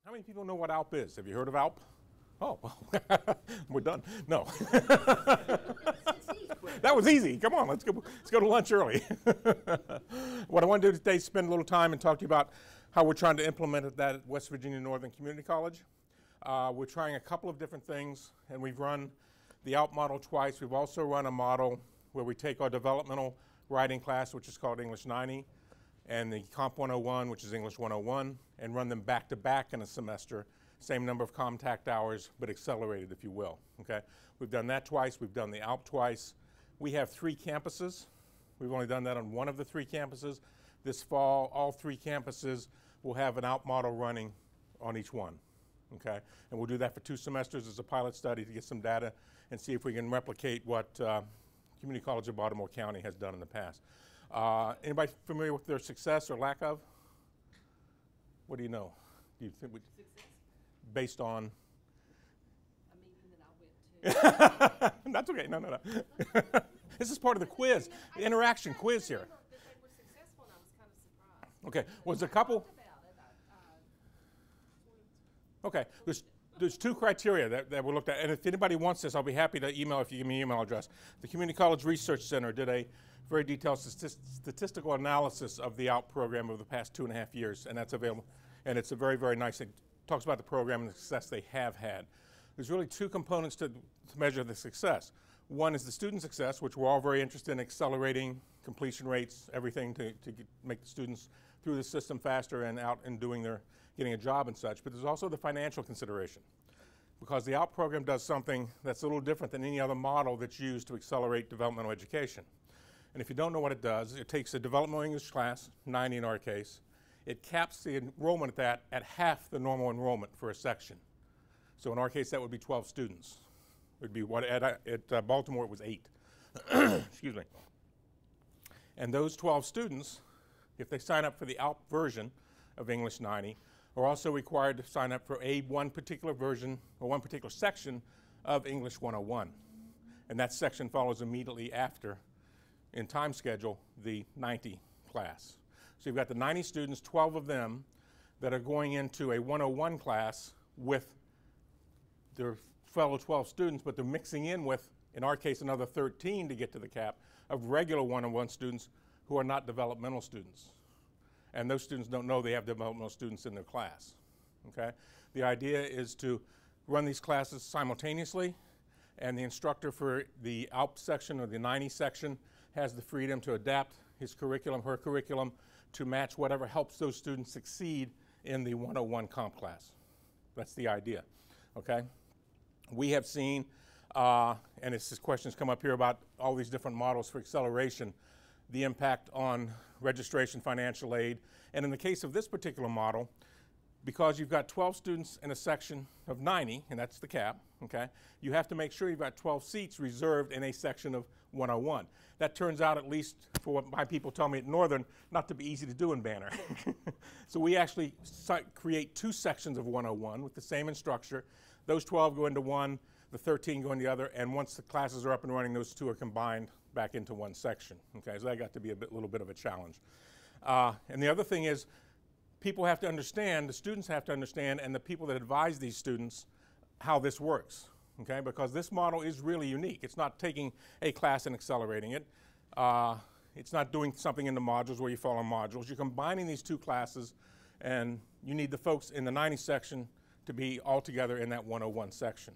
How many people know what ALP is? Have you heard of ALP? Oh, well, we're done. No. That was easy. Come on, let's go to lunch early. What I want to do today is spend a little time and talk to you about how we're trying to implement that at West Virginia Northern Community College. We're trying a couple of different things, and we've run the ALP model twice. We've also run a model where we take our developmental writing class, which is called English 90, and the Comp 101, which is English 101, and run them back to back in a semester. Same number of contact hours, but accelerated, if you will. Okay, we've done that twice. We've done the ALP twice. We have 3 campuses. We've only done that on one of the 3 campuses. This fall, all 3 campuses will have an ALP model running on each one. Okay, and we'll do that for 2 semesters as a pilot study to get some data and see if we can replicate what Community College of Baltimore County has done in the past. Anybody familiar with their success or lack of? What do you know? Do you think based on? A meeting that I went to. That's okay. No. This is part of the quiz, the interaction quiz here. That they were successful, and I was kind of surprised. Okay. Was a couple? Okay. There's 2 criteria that we looked at, and if anybody wants this, I'll be happy to email if you give me an email address. The Community College Research Center did a very detailed statistical analysis of the ALP program over the past 2.5 years, and that's available. And it's a very, very nice. It talks about the program and the success they have had. There's really 2 components to measure the success. One is the student success, which we're all very interested in accelerating completion rates, everything to make the students through the system faster and out and getting a job and such. But there's also the financial consideration, because the ALP program does something that's a little different than any other model that's used to accelerate developmental education. And if you don't know what it does, it takes a developmental English class, 90 in our case. It caps the enrollment at half the normal enrollment for a section. So in our case, that would be 12 students. It would be what at Baltimore it was 8. Excuse me. And those 12 students, if they sign up for the ALP version of English 90, are also required to sign up for one particular version or one particular section of English 101. And that section follows immediately after, in time schedule, the 90 class. So you've got the 90 students, 12 of them, that are going into a 101 class with their fellow 12 students, but they're mixing in with, in our case, another 13 to get to the cap of regular 101 students who are not developmental students. And those students don't know they have developmental students in their class. Okay? The idea is to run these classes simultaneously, and the instructor for the ALP section or the 90 section has the freedom to adapt his curriculum, her curriculum, to match whatever helps those students succeed in the 101 comp class. That's the idea. Okay? We have seen, and this questions come up here about all these different models for acceleration, the impact on registration, financial aid, and in the case of this particular model, because you've got 12 students in a section of 90, and that's the cap, okay, you have to make sure you've got 12 seats reserved in a section of 101. That turns out, at least for what my people tell me at Northern, not to be easy to do in Banner. So we actually create 2 sections of 101 with the same instructor. Those 12 go into one, the 13 go into the other, and once the classes are up and running, those 2 are combined back into one section. Okay, so that got to be a little bit of a challenge. And the other thing is, people have to understand, the students have to understand, and the people that advise these students, how this works. Okay, because this model is really unique. It's not taking a class and accelerating it. It's not doing something in the modules where you follow modules. You're combining these 2 classes, and you need the folks in the 90 section to be all together in that 101 section.